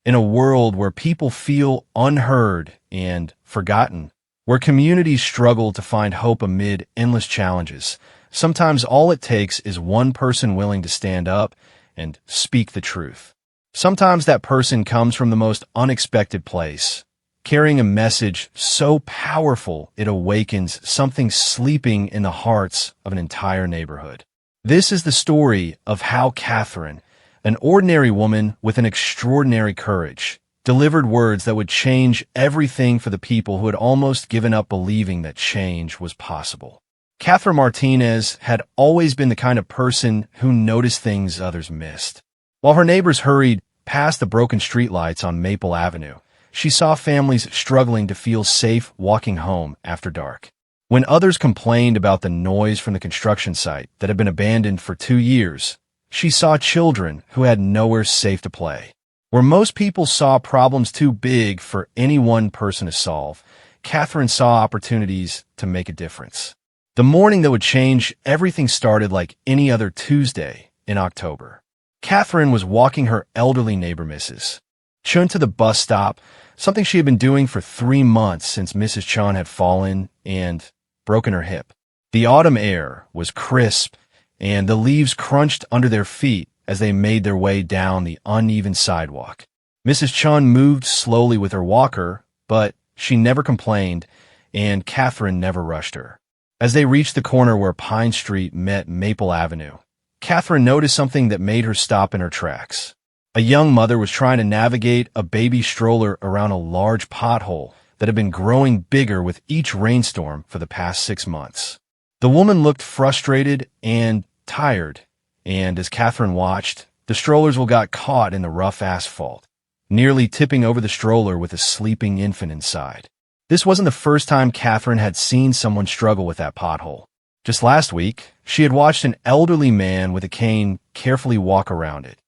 In a world where people feel unheard and forgotten, where communities struggle to find hope amid endless challenges, sometimes all it takes is one person willing to stand up and speak the truth. Sometimes that person comes from the most unexpected place, carrying a message so powerful it awakens something sleeping in the hearts of an entire neighborhood. This is the story of how Catherine, an ordinary woman with an extraordinary courage, delivered words that would change everything for the people who had almost given up believing that change was possible. Catherine Martinez had always been the kind of person who noticed things others missed. While her neighbors hurried past the broken streetlights on Maple Avenue, she saw families struggling to feel safe walking home after dark. When others complained about the noise from the construction site that had been abandoned for 2 years, she saw children who had nowhere safe to play. Where most people saw problems too big for any one person to solve, Catherine saw opportunities to make a difference. The morning that would change everything started like any other Tuesday in October. Catherine was walking her elderly neighbor Mrs. Chun to the bus stop, something she had been doing for 3 months since Mrs. Chun had fallen and broken her hip. The autumn air was crisp, and the leaves crunched under their feet as they made their way down the uneven sidewalk. Mrs. Chun moved slowly with her walker, but she never complained, and Catherine never rushed her. As they reached the corner where Pine Street met Maple Avenue, Catherine noticed something that made her stop in her tracks. A young mother was trying to navigate a baby stroller around a large pothole that had been growing bigger with each rainstorm for the past 6 months. The woman looked frustrated and tired, and as Catherine watched, the strollers got caught in the rough asphalt, nearly tipping over the stroller with a sleeping infant inside. This wasn't the first time Catherine had seen someone struggle with that pothole. Just last week, she had watched an elderly man with a cane carefully walk around it,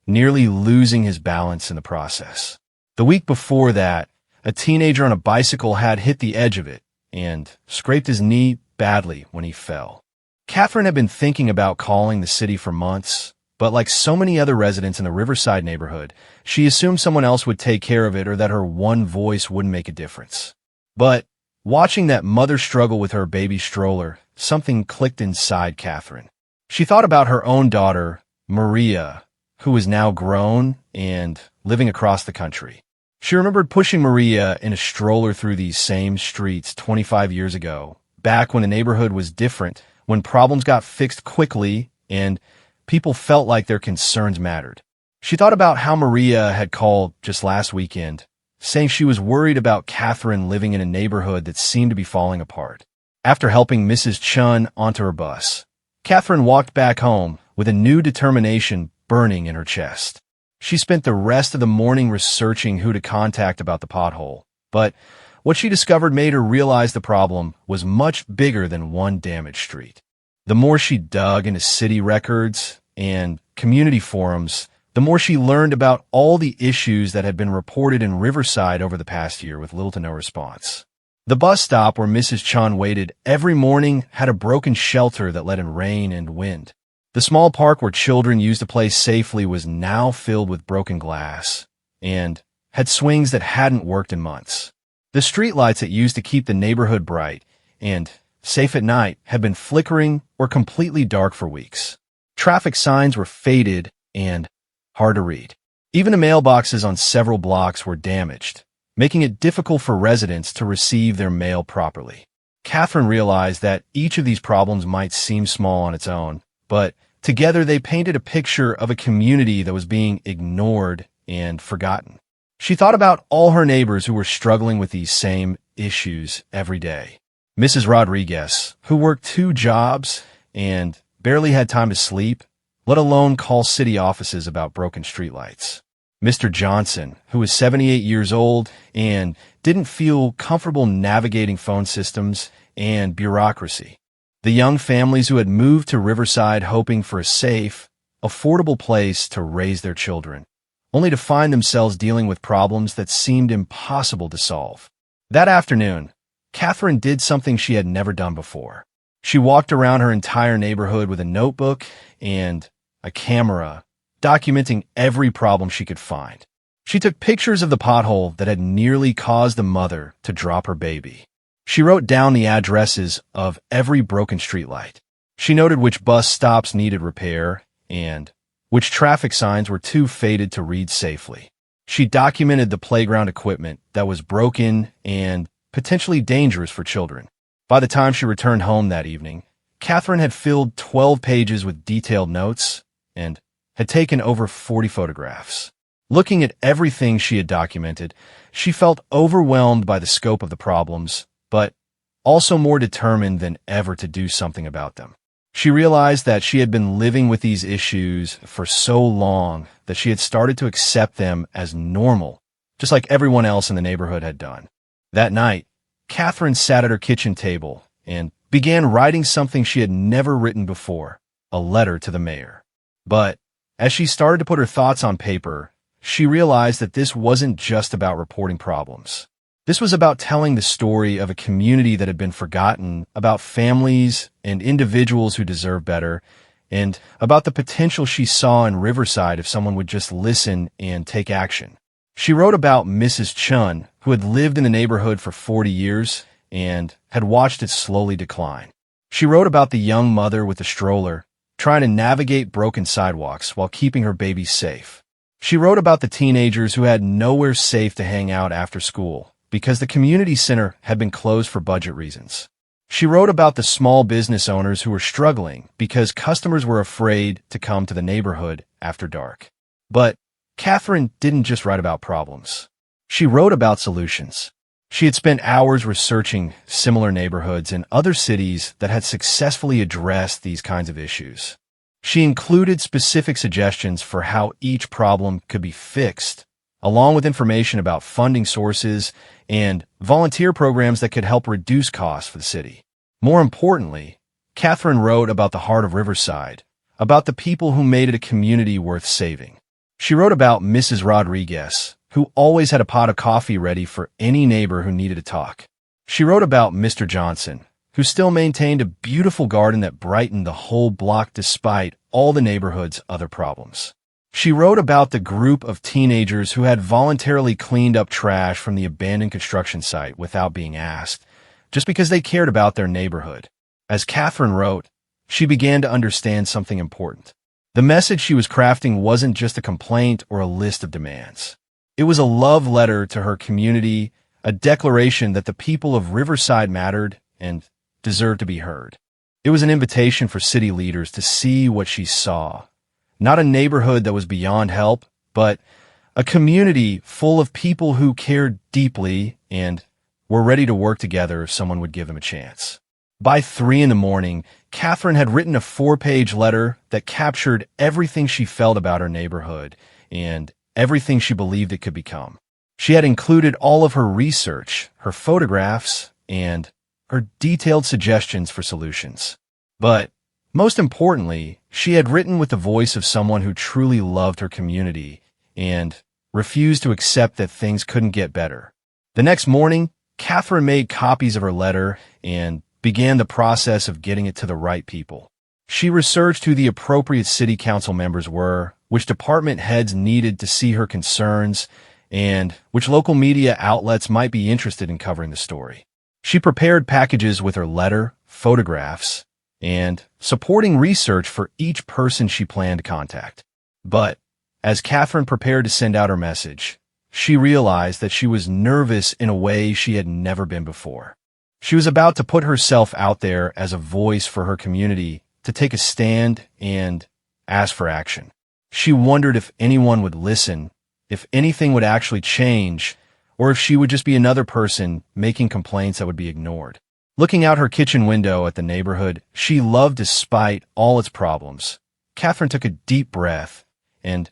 nearly losing his balance in the process. The week before that, a teenager on a bicycle had hit the edge of it and scraped his knee badly when he fell. Catherine had been thinking about calling the city for months, but like so many other residents in the Riverside neighborhood, she assumed someone else would take care of it or that her one voice wouldn't make a difference. But watching that mother struggle with her baby stroller, something clicked inside Catherine. She thought about her own daughter, Maria, who was now grown and living across the country. She remembered pushing Maria in a stroller through these same streets 25 years ago, back when the neighborhood was different, when problems got fixed quickly and people felt like their concerns mattered. She thought about how Maria had called just last weekend, saying she was worried about Catherine living in a neighborhood that seemed to be falling apart. After helping Mrs. Chun onto her bus, Catherine walked back home with a new determination burning in her chest. She spent the rest of the morning researching who to contact about the pothole, but what she discovered made her realize the problem was much bigger than one damaged street. The more she dug into city records and community forums, the more she learned about all the issues that had been reported in Riverside over the past year with little to no response. The bus stop where Mrs. Chun waited every morning had a broken shelter that let in rain and wind. The small park where children used to play safely was now filled with broken glass and had swings that hadn't worked in months. The streetlights that used to keep the neighborhood bright and safe at night had been flickering or completely dark for weeks. Traffic signs were faded and hard to read. Even the mailboxes on several blocks were damaged, making it difficult for residents to receive their mail properly. Catherine realized that each of these problems might seem small on its own, but together they painted a picture of a community that was being ignored and forgotten. She thought about all her neighbors who were struggling with these same issues every day. Mrs. Rodriguez, who worked 2 jobs and barely had time to sleep, let alone call city offices about broken streetlights. Mr. Johnson, who was 78 years old and didn't feel comfortable navigating phone systems and bureaucracy. The young families who had moved to Riverside hoping for a safe, affordable place to raise their children, only to find themselves dealing with problems that seemed impossible to solve. That afternoon, Catherine did something she had never done before. She walked around her entire neighborhood with a notebook and a camera, documenting every problem she could find. She took pictures of the pothole that had nearly caused the mother to drop her baby. She wrote down the addresses of every broken streetlight. She noted which bus stops needed repair and which traffic signs were too faded to read safely. She documented the playground equipment that was broken and potentially dangerous for children. By the time she returned home that evening, Catherine had filled 12 pages with detailed notes and had taken over 40 photographs. Looking at everything she had documented, she felt overwhelmed by the scope of the problems, but also more determined than ever to do something about them. She realized that she had been living with these issues for so long that she had started to accept them as normal, just like everyone else in the neighborhood had done. That night, Catherine sat at her kitchen table and began writing something she had never written before, a letter to the mayor. But as she started to put her thoughts on paper, she realized that this wasn't just about reporting problems. This was about telling the story of a community that had been forgotten, about families and individuals who deserve better, and about the potential she saw in Riverside if someone would just listen and take action. She wrote about Mrs. Chun, who had lived in the neighborhood for 40 years and had watched it slowly decline. She wrote about the young mother with the stroller, trying to navigate broken sidewalks while keeping her baby safe. She wrote about the teenagers who had nowhere safe to hang out after school because the community center had been closed for budget reasons. She wrote about the small business owners who were struggling because customers were afraid to come to the neighborhood after dark. But Catherine didn't just write about problems. She wrote about solutions. She had spent hours researching similar neighborhoods in other cities that had successfully addressed these kinds of issues. She included specific suggestions for how each problem could be fixed, along with information about funding sources and volunteer programs that could help reduce costs for the city. More importantly, Catherine wrote about the heart of Riverside, about the people who made it a community worth saving. She wrote about Mrs. Rodriguez, who always had a pot of coffee ready for any neighbor who needed to talk. She wrote about Mr. Johnson, who still maintained a beautiful garden that brightened the whole block despite all the neighborhood's other problems. She wrote about the group of teenagers who had voluntarily cleaned up trash from the abandoned construction site without being asked, just because they cared about their neighborhood. As Catherine wrote, she began to understand something important. The message she was crafting wasn't just a complaint or a list of demands. It was a love letter to her community, a declaration that the people of Riverside mattered and deserved to be heard. It was an invitation for city leaders to see what she saw. Not a neighborhood that was beyond help, but a community full of people who cared deeply and were ready to work together if someone would give them a chance. By 3 a.m, Catherine had written a 4-page letter that captured everything she felt about her neighborhood and everything she believed it could become. She had included all of her research, her photographs, and her detailed suggestions for solutions. But most importantly, she had written with the voice of someone who truly loved her community and refused to accept that things couldn't get better. The next morning, Catherine made copies of her letter and began the process of getting it to the right people. She researched who the appropriate city council members were, which department heads needed to see her concerns, and which local media outlets might be interested in covering the story. She prepared packages with her letter, photographs, and supporting research for each person she planned to contact. But as Catherine prepared to send out her message, she realized that she was nervous in a way she had never been before. She was about to put herself out there as a voice for her community, to take a stand and ask for action. She wondered if anyone would listen, if anything would actually change, or if she would just be another person making complaints that would be ignored. Looking out her kitchen window at the neighborhood she loved despite all its problems, Catherine took a deep breath and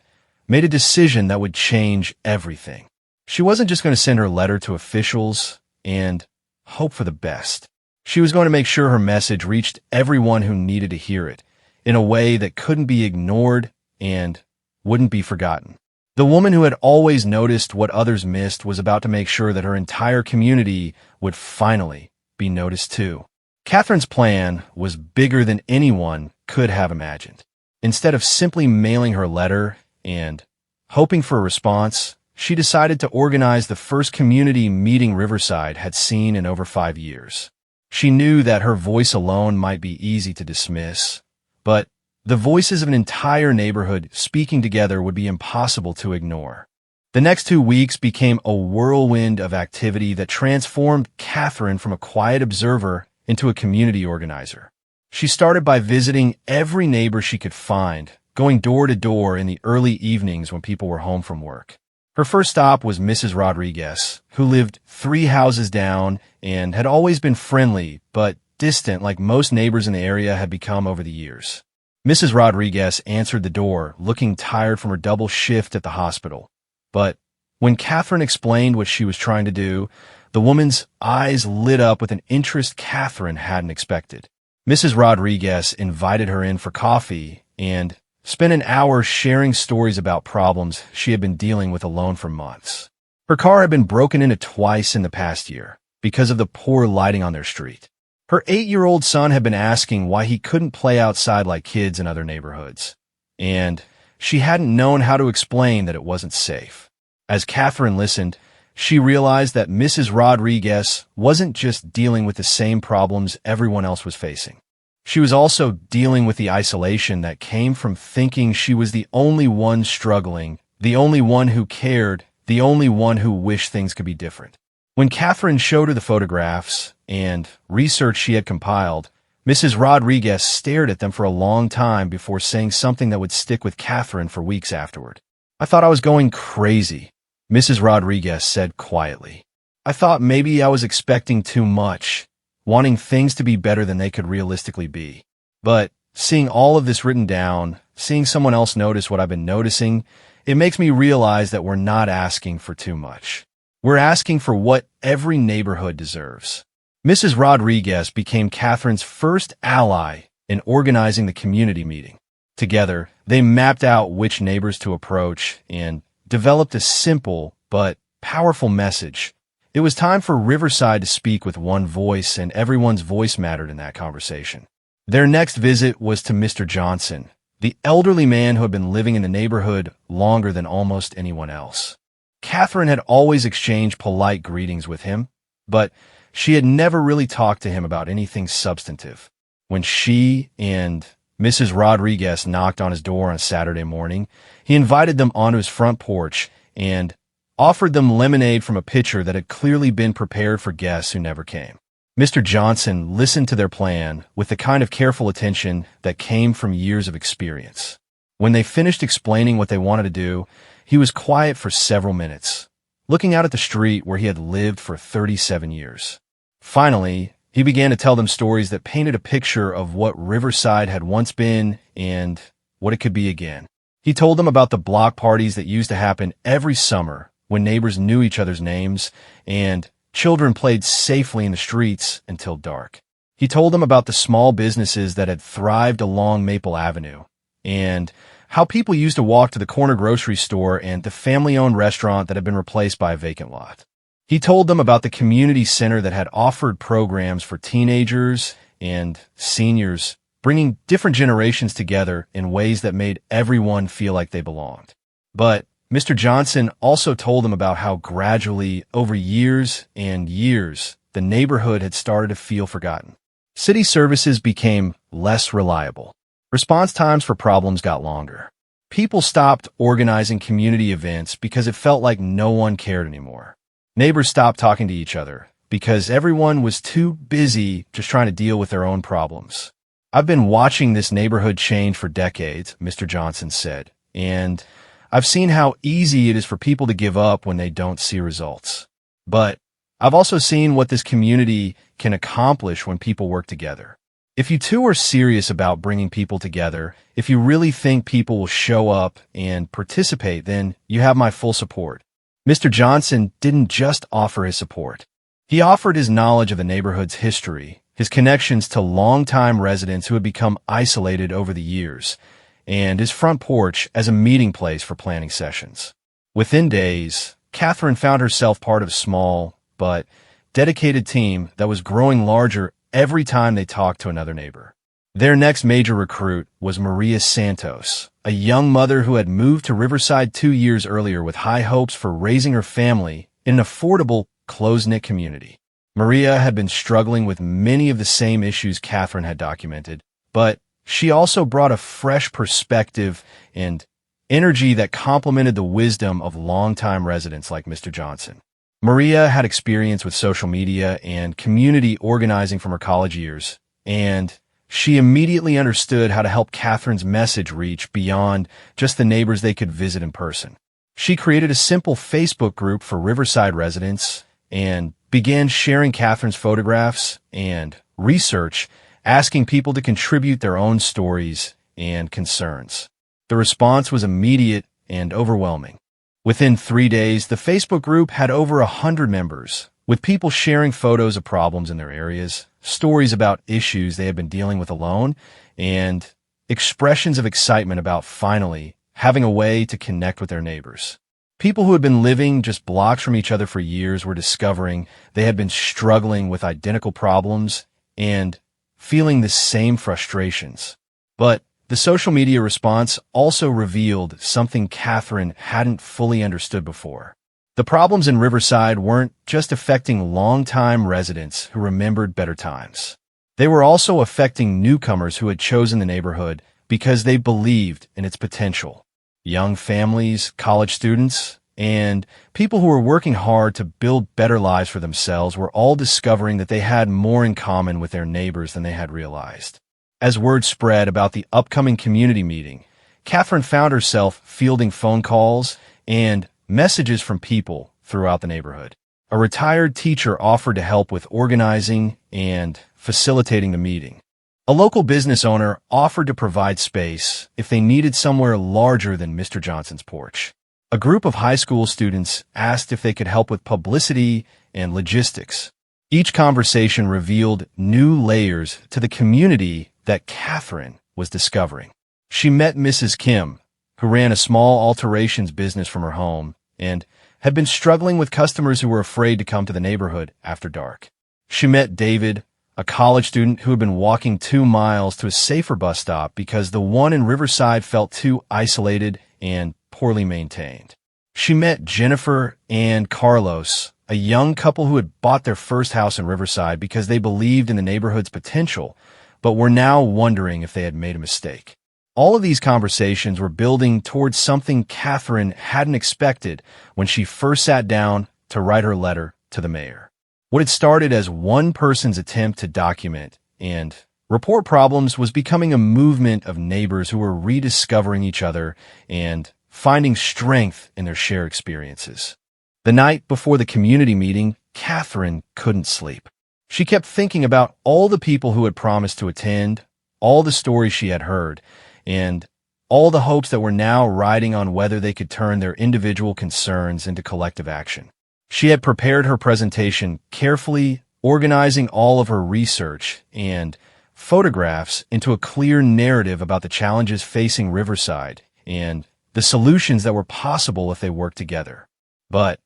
made a decision that would change everything. She wasn't just going to send her letter to officials and hope for the best. She was going to make sure her message reached everyone who needed to hear it in a way that couldn't be ignored and wouldn't be forgotten. The woman who had always noticed what others missed was about to make sure that her entire community would finally be noticed too. Catherine's plan was bigger than anyone could have imagined. Instead of simply mailing her letter and hoping for a response, she decided to organize the first community meeting Riverside had seen in over 5 years. She knew that her voice alone might be easy to dismiss, but the voices of an entire neighborhood speaking together would be impossible to ignore. The next 2 weeks became a whirlwind of activity that transformed Catherine from a quiet observer into a community organizer. She started by visiting every neighbor she could find, going door to door in the early evenings when people were home from work. Her first stop was Mrs. Rodriguez, who lived 3 houses down and had always been friendly but distant like most neighbors in the area had become over the years. Mrs. Rodriguez answered the door, looking tired from her double shift at the hospital. But when Catherine explained what she was trying to do, the woman's eyes lit up with an interest Catherine hadn't expected. Mrs. Rodriguez invited her in for coffee and spent an hour sharing stories about problems she had been dealing with alone for months. Her car had been broken into twice in the past year because of the poor lighting on their street. Her 8-year-old son had been asking why he couldn't play outside like kids in other neighborhoods, and she hadn't known how to explain that it wasn't safe. As Catherine listened, she realized that Mrs. Rodriguez wasn't just dealing with the same problems everyone else was facing. She was also dealing with the isolation that came from thinking she was the only one struggling, the only one who cared, the only one who wished things could be different. When Catherine showed her the photographs and research she had compiled, Mrs. Rodriguez stared at them for a long time before saying something that would stick with Catherine for weeks afterward. "I thought I was going crazy," Mrs. Rodriguez said quietly. "I thought maybe I was expecting too much, wanting things to be better than they could realistically be. But seeing all of this written down, seeing someone else notice what I've been noticing, it makes me realize that we're not asking for too much. We're asking for what every neighborhood deserves." Mrs. Rodriguez became Catherine's first ally in organizing the community meeting. Together, they mapped out which neighbors to approach and developed a simple but powerful message. It was time for Riverside to speak with one voice, and everyone's voice mattered in that conversation. Their next visit was to Mr. Johnson, the elderly man who had been living in the neighborhood longer than almost anyone else. Catherine had always exchanged polite greetings with him, but she had never really talked to him about anything substantive. When she and Mrs. Rodriguez knocked on his door on a Saturday morning, he invited them onto his front porch and offered them lemonade from a pitcher that had clearly been prepared for guests who never came. Mr. Johnson listened to their plan with the kind of careful attention that came from years of experience. When they finished explaining what they wanted to do, he was quiet for several minutes, looking out at the street where he had lived for 37 years. Finally, he began to tell them stories that painted a picture of what Riverside had once been and what it could be again. He told them about the block parties that used to happen every summer when neighbors knew each other's names and children played safely in the streets until dark. He told them about the small businesses that had thrived along Maple Avenue and how people used to walk to the corner grocery store and the family-owned restaurant that had been replaced by a vacant lot. He told them about the community center that had offered programs for teenagers and seniors, bringing different generations together in ways that made everyone feel like they belonged. But Mr. Johnson also told them about how gradually, over years and years, the neighborhood had started to feel forgotten. City services became less reliable. Response times for problems got longer. People stopped organizing community events because it felt like no one cared anymore. Neighbors stopped talking to each other because everyone was too busy just trying to deal with their own problems. "I've been watching this neighborhood change for decades," Mr. Johnson said, "and I've seen how easy it is for people to give up when they don't see results. But I've also seen what this community can accomplish when people work together. If you two are serious about bringing people together, if you really think people will show up and participate, then you have my full support." Mr. Johnson didn't just offer his support. He offered his knowledge of the neighborhood's history, his connections to longtime residents who had become isolated over the years, and his front porch as a meeting place for planning sessions. Within days, Catherine found herself part of a small but dedicated team that was growing larger every time they talked to another neighbor. Their next major recruit was Maria Santos, a young mother who had moved to Riverside 2 years earlier with high hopes for raising her family in an affordable, close-knit community. Maria had been struggling with many of the same issues Catherine had documented, but she also brought a fresh perspective and energy that complemented the wisdom of longtime residents like Mr. Johnson. Maria had experience with social media and community organizing from her college years, and she immediately understood how to help Catherine's message reach beyond just the neighbors they could visit in person. She created a simple Facebook group for Riverside residents and began sharing Catherine's photographs and research, asking people to contribute their own stories and concerns. The response was immediate and overwhelming. Within 3 days, the Facebook group had over 100 members, with people sharing photos of problems in their areas, stories about issues they had been dealing with alone, and expressions of excitement about finally having a way to connect with their neighbors. People who had been living just blocks from each other for years were discovering they had been struggling with identical problems and feeling the same frustrations. But the social media response also revealed something Catherine hadn't fully understood before. The problems in Riverside weren't just affecting longtime residents who remembered better times. They were also affecting newcomers who had chosen the neighborhood because they believed in its potential. Young families, college students, and people who were working hard to build better lives for themselves were all discovering that they had more in common with their neighbors than they had realized. As word spread about the upcoming community meeting, Catherine found herself fielding phone calls and messages from people throughout the neighborhood. A retired teacher offered to help with organizing and facilitating the meeting. A local business owner offered to provide space if they needed somewhere larger than Mr. Johnson's porch. A group of high school students asked if they could help with publicity and logistics. Each conversation revealed new layers to the community that Catherine was discovering. She met Mrs. Kim, who ran a small alterations business from her home and had been struggling with customers who were afraid to come to the neighborhood after dark. She met David, a college student who had been walking 2 miles to a safer bus stop because the one in Riverside felt too isolated and poorly maintained. She met Jennifer and Carlos, a young couple who had bought their first house in Riverside because they believed in the neighborhood's potential, but were now wondering if they had made a mistake. All of these conversations were building towards something Catherine hadn't expected when she first sat down to write her letter to the mayor. What had started as one person's attempt to document and report problems was becoming a movement of neighbors who were rediscovering each other and finding strength in their shared experiences. The night before the community meeting, Catherine couldn't sleep. She kept thinking about all the people who had promised to attend, all the stories she had heard, and all the hopes that were now riding on whether they could turn their individual concerns into collective action. She had prepared her presentation carefully, organizing all of her research and photographs into a clear narrative about the challenges facing Riverside and the solutions that were possible if they worked together. But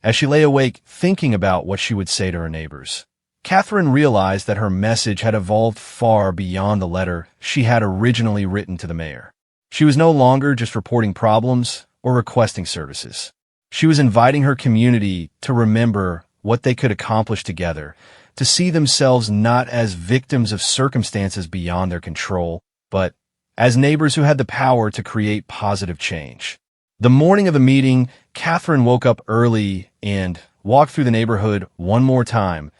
as she lay awake thinking about what she would say to her neighbors, Catherine realized that her message had evolved far beyond the letter she had originally written to the mayor. She was no longer just reporting problems or requesting services. She was inviting her community to remember what they could accomplish together, to see themselves not as victims of circumstances beyond their control, but as neighbors who had the power to create positive change. The morning of the meeting, Catherine woke up early and walked through the neighborhood one more time,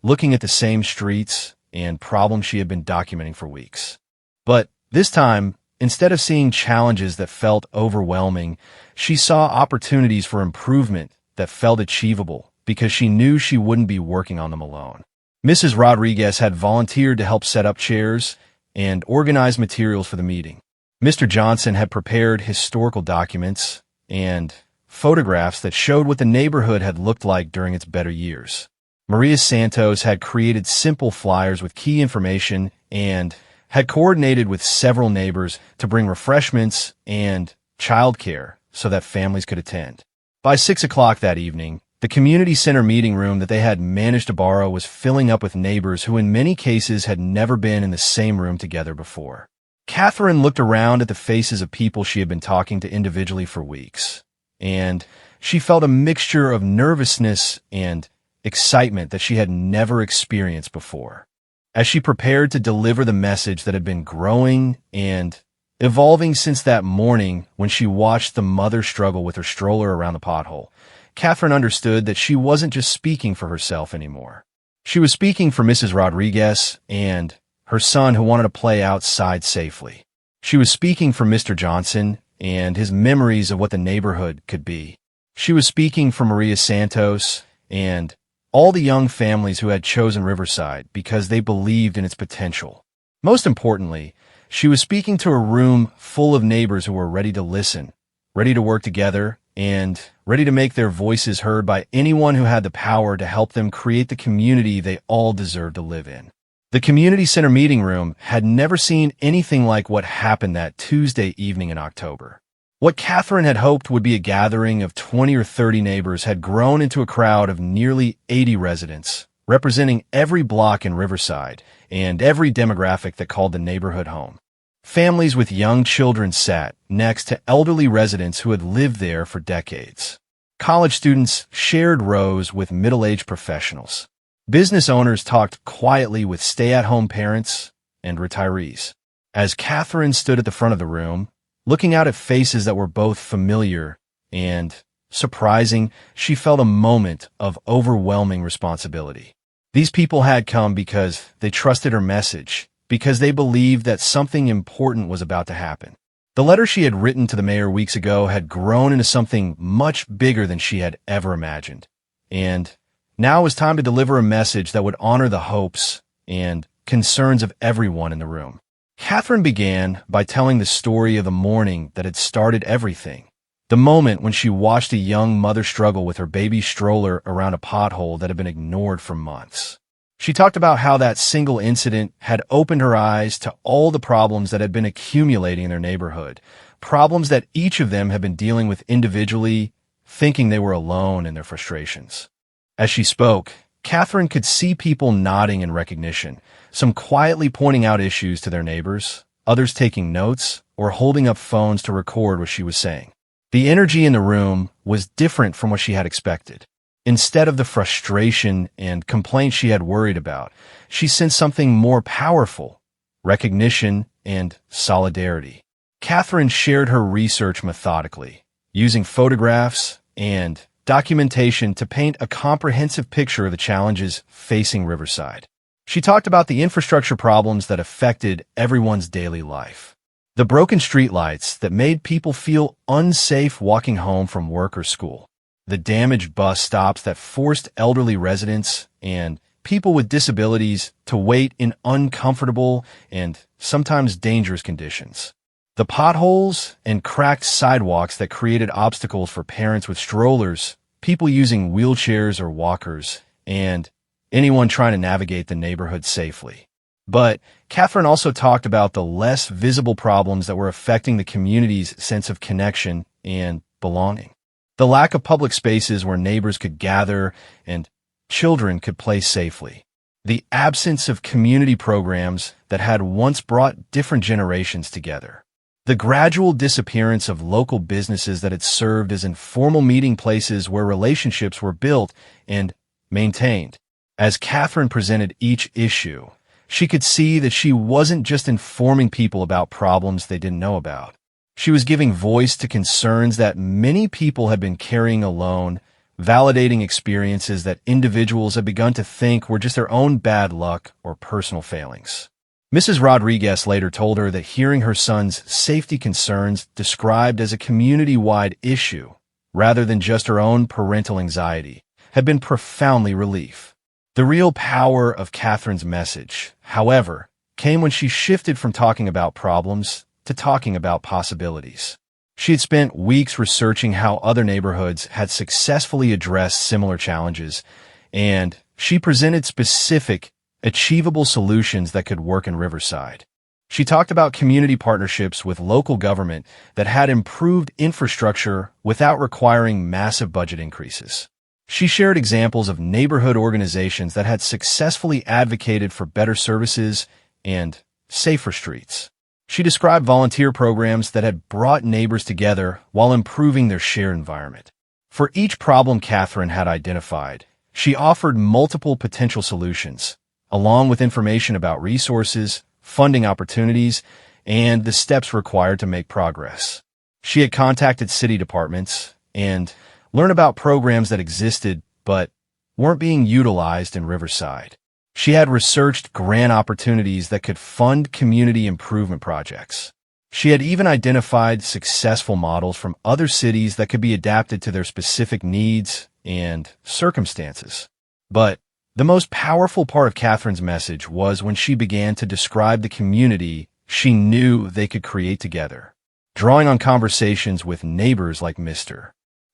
looking at the same streets and problems she had been documenting for weeks. But this time, instead of seeing challenges that felt overwhelming, she saw opportunities for improvement that felt achievable because she knew she wouldn't be working on them alone. Mrs. Rodriguez had volunteered to help set up chairs and organize materials for the meeting. Mr. Johnson had prepared historical documents and photographs that showed what the neighborhood had looked like during its better years. Maria Santos had created simple flyers with key information and had coordinated with several neighbors to bring refreshments and childcare so that families could attend. By 6 o'clock that evening, The community center meeting room that they had managed to borrow was filling up with neighbors who in many cases had never been in the same room together before. Catherine looked around at the faces of people she had been talking to individually for weeks, and she felt a mixture of nervousness and excitement that she had never experienced before. As she prepared to deliver the message that had been growing and evolving since that morning when she watched the mother struggle with her stroller around the pothole, Catherine understood that she wasn't just speaking for herself anymore. She was speaking for Mrs. Rodriguez and her son who wanted to play outside safely. She was speaking for Mr. Johnson and his memories of what the neighborhood could be. She was speaking for Maria Santos and all the young families who had chosen Riverside because they believed in its potential. Most importantly, she was speaking to a room full of neighbors who were ready to listen, ready to work together, and ready to make their voices heard by anyone who had the power to help them create the community they all deserved to live in. The community center meeting room had never seen anything like what happened that Tuesday evening in October. What Catherine had hoped would be a gathering of 20 or 30 neighbors had grown into a crowd of nearly 80 residents, representing every block in Riverside and every demographic that called the neighborhood home. Families with young children sat next to elderly residents who had lived there for decades. College students shared rows with middle-aged professionals. Business owners talked quietly with stay-at-home parents and retirees. As Catherine stood at the front of the room, looking out at faces that were both familiar and surprising, she felt a moment of overwhelming responsibility. These people had come because they trusted her message, because they believed that something important was about to happen. The letter she had written to the mayor weeks ago had grown into something much bigger than she had ever imagined. And now it was time to deliver a message that would honor the hopes and concerns of everyone in the room. Catherine began by telling the story of the morning that had started everything. The moment when she watched a young mother struggle with her baby stroller around a pothole that had been ignored for months. She talked about how that single incident had opened her eyes to all the problems that had been accumulating in their neighborhood, problems that each of them had been dealing with individually, thinking they were alone in their frustrations. As she spoke, Catherine could see people nodding in recognition, some quietly pointing out issues to their neighbors, others taking notes or holding up phones to record what she was saying. The energy in the room was different from what she had expected. Instead of the frustration and complaints she had worried about, she sensed something more powerful: recognition and solidarity. Catherine shared her research methodically, using photographs and documentation to paint a comprehensive picture of the challenges facing Riverside. She talked about the infrastructure problems that affected everyone's daily life. The broken streetlights that made people feel unsafe walking home from work or school. The damaged bus stops that forced elderly residents and people with disabilities to wait in uncomfortable and sometimes dangerous conditions. The potholes and cracked sidewalks that created obstacles for parents with strollers, people using wheelchairs or walkers, and anyone trying to navigate the neighborhood safely. But Catherine also talked about the less visible problems that were affecting the community's sense of connection and belonging. The lack of public spaces where neighbors could gather and children could play safely. The absence of community programs that had once brought different generations together. The gradual disappearance of local businesses that had served as informal meeting places where relationships were built and maintained. As Catherine presented each issue, she could see that she wasn't just informing people about problems they didn't know about. She was giving voice to concerns that many people had been carrying alone, validating experiences that individuals had begun to think were just their own bad luck or personal failings. Mrs. Rodriguez later told her that hearing her son's safety concerns described as a community-wide issue, rather than just her own parental anxiety, had been profoundly relief. The real power of Catherine's message, however, came when she shifted from talking about problems to talking about possibilities. She had spent weeks researching how other neighborhoods had successfully addressed similar challenges, and she presented specific, achievable solutions that could work in Riverside. She talked about community partnerships with local government that had improved infrastructure without requiring massive budget increases. She shared examples of neighborhood organizations that had successfully advocated for better services and safer streets. She described volunteer programs that had brought neighbors together while improving their shared environment. For each problem Catherine had identified, she offered multiple potential solutions, along with information about resources, funding opportunities, and the steps required to make progress. She had contacted city departments and learned about programs that existed but weren't being utilized in Riverside. She had researched grant opportunities that could fund community improvement projects. She had even identified successful models from other cities that could be adapted to their specific needs and circumstances. But the most powerful part of Catherine's message was when she began to describe the community she knew they could create together, drawing on conversations with neighbors like Mr.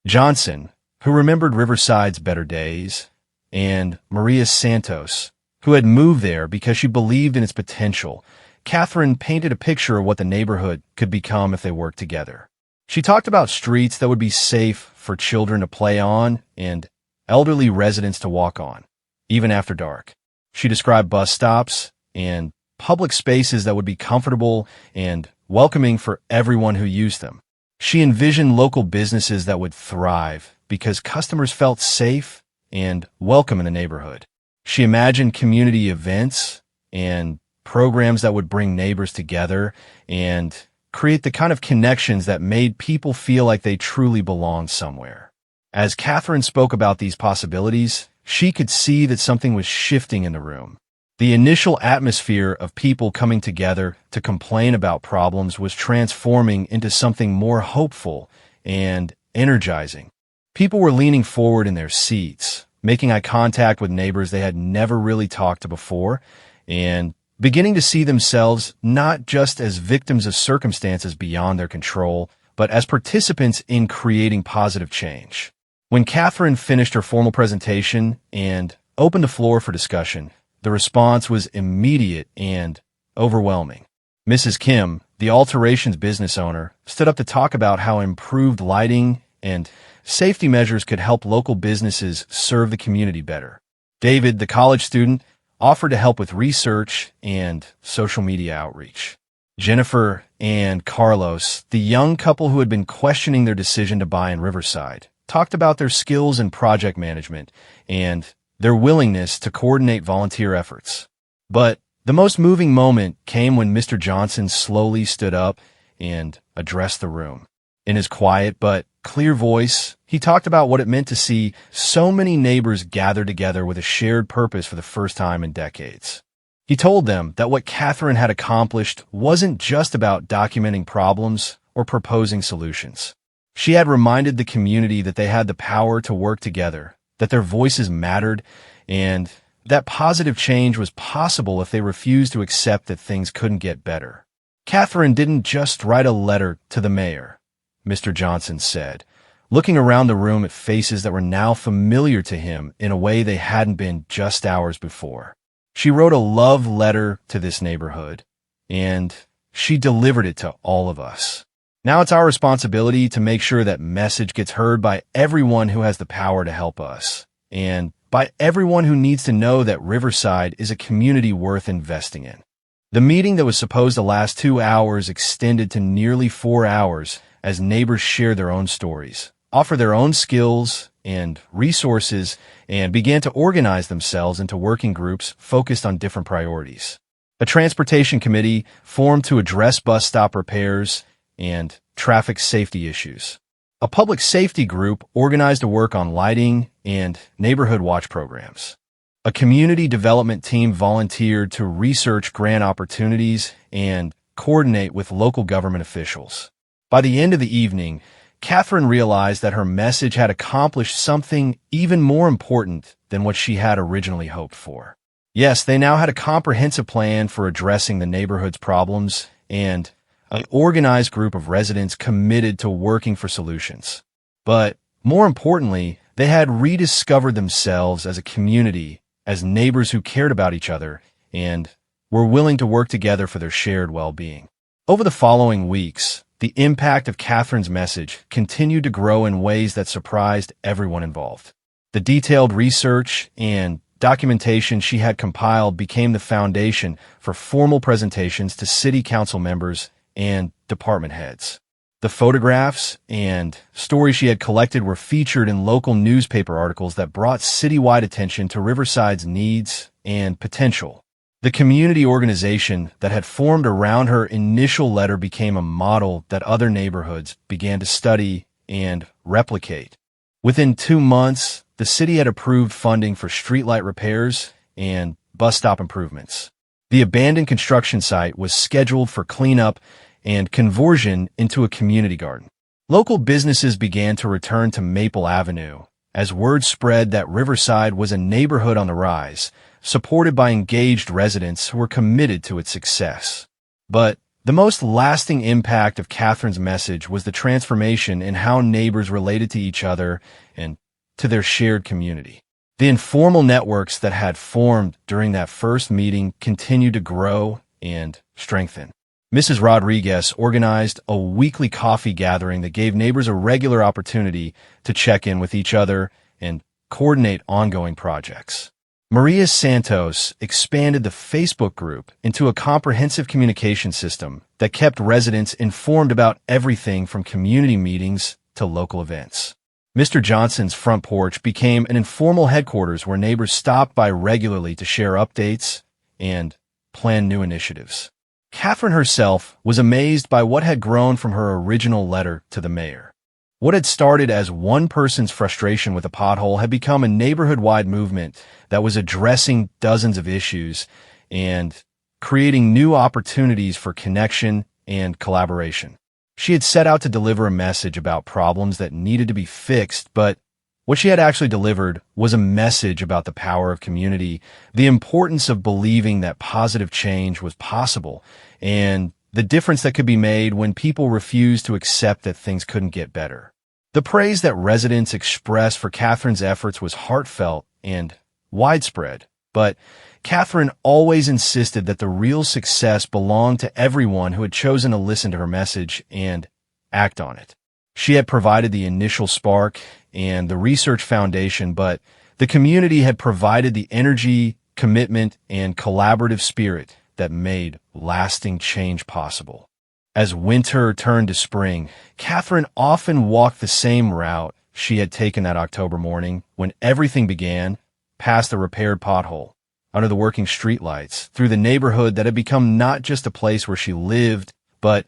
Johnson, who remembered Riverside's better days, and Maria Santos, who had moved there because she believed in its potential. Catherine painted a picture of what the neighborhood could become if they worked together. She talked about streets that would be safe for children to play on and elderly residents to walk on, even after dark. She described bus stops and public spaces that would be comfortable and welcoming for everyone who used them. She envisioned local businesses that would thrive because customers felt safe and welcome in the neighborhood. She imagined community events and programs that would bring neighbors together and create the kind of connections that made people feel like they truly belonged somewhere. As Catherine spoke about these possibilities, she could see that something was shifting in the room. The initial atmosphere of people coming together to complain about problems was transforming into something more hopeful and energizing. People were leaning forward in their seats, making eye contact with neighbors they had never really talked to before, and beginning to see themselves not just as victims of circumstances beyond their control, but as participants in creating positive change. When Catherine finished her formal presentation and opened the floor for discussion, the response was immediate and overwhelming. Mrs. Kim, the alterations business owner, stood up to talk about how improved lighting and safety measures could help local businesses serve the community better. David, the college student, offered to help with research and social media outreach. Jennifer and Carlos, the young couple who had been questioning their decision to buy in Riverside, talked about their skills in project management and their willingness to coordinate volunteer efforts. But the most moving moment came when Mr. Johnson slowly stood up and addressed the room. In his quiet but clear voice, he talked about what it meant to see so many neighbors gather together with a shared purpose for the first time in decades. He told them that what Catherine had accomplished wasn't just about documenting problems or proposing solutions. She had reminded the community that they had the power to work together, that their voices mattered, and that positive change was possible if they refused to accept that things couldn't get better. Catherine didn't just write a letter to the mayor, Mr. Johnson said, looking around the room at faces that were now familiar to him in a way they hadn't been just hours before. She wrote a love letter to this neighborhood, and she delivered it to all of us. Now it's our responsibility to make sure that message gets heard by everyone who has the power to help us, and by everyone who needs to know that Riverside is a community worth investing in. The meeting that was supposed to last 2 hours extended to nearly 4 hours as neighbors shared their own stories, offered their own skills and resources, and began to organize themselves into working groups focused on different priorities. A transportation committee formed to address bus stop repairs and traffic safety issues. A public safety group organized to work on lighting and neighborhood watch programs. A community development team volunteered to research grant opportunities and coordinate with local government officials. By the end of the evening, Catherine realized that her message had accomplished something even more important than what she had originally hoped for. Yes, they now had a comprehensive plan for addressing the neighborhood's problems and an organized group of residents committed to working for solutions. But more importantly, they had rediscovered themselves as a community, as neighbors who cared about each other and were willing to work together for their shared well-being. Over the following weeks, the impact of Catherine's message continued to grow in ways that surprised everyone involved. The detailed research and documentation she had compiled became the foundation for formal presentations to city council members and department heads. The photographs and stories she had collected were featured in local newspaper articles that brought citywide attention to Riverside's needs and potential. The community organization that had formed around her initial letter became a model that other neighborhoods began to study and replicate. Within 2 months, the city had approved funding for streetlight repairs and bus stop improvements. The abandoned construction site was scheduled for cleanup and conversion into a community garden. Local businesses began to return to Maple Avenue as word spread that Riverside was a neighborhood on the rise, supported by engaged residents who were committed to its success. But the most lasting impact of Catherine's message was the transformation in how neighbors related to each other and to their shared community. The informal networks that had formed during that first meeting continued to grow and strengthen. Mrs. Rodriguez organized a weekly coffee gathering that gave neighbors a regular opportunity to check in with each other and coordinate ongoing projects. Maria Santos expanded the Facebook group into a comprehensive communication system that kept residents informed about everything from community meetings to local events. Mr. Johnson's front porch became an informal headquarters where neighbors stopped by regularly to share updates and plan new initiatives. Catherine herself was amazed by what had grown from her original letter to the mayor. What had started as one person's frustration with a pothole had become a neighborhood-wide movement that was addressing dozens of issues and creating new opportunities for connection and collaboration. She had set out to deliver a message about problems that needed to be fixed, but what she had actually delivered was a message about the power of community, the importance of believing that positive change was possible, and the difference that could be made when people refused to accept that things couldn't get better. The praise that residents expressed for Catherine's efforts was heartfelt and widespread, but Catherine always insisted that the real success belonged to everyone who had chosen to listen to her message and act on it. She had provided the initial spark and the research foundation, but the community had provided the energy, commitment, and collaborative spirit that made lasting change possible. As winter turned to spring, Catherine often walked the same route she had taken that October morning when everything began, past the repaired pothole, under the working streetlights, through the neighborhood that had become not just a place where she lived, but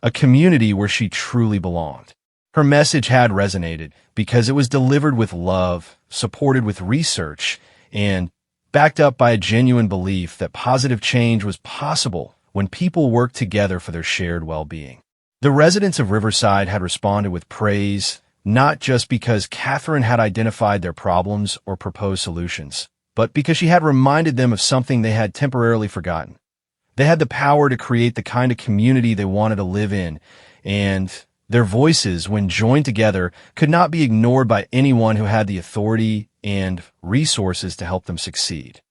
a community where she truly belonged. Her message had resonated because it was delivered with love, supported with research, and backed up by a genuine belief that positive change was possible when people worked together for their shared well-being. The residents of Riverside had responded with praise, not just because Catherine had identified their problems or proposed solutions, but because she had reminded them of something they had temporarily forgotten. They had the power to create the kind of community they wanted to live in, and their voices, when joined together, could not be ignored by anyone who had the authority and resources to help them succeed.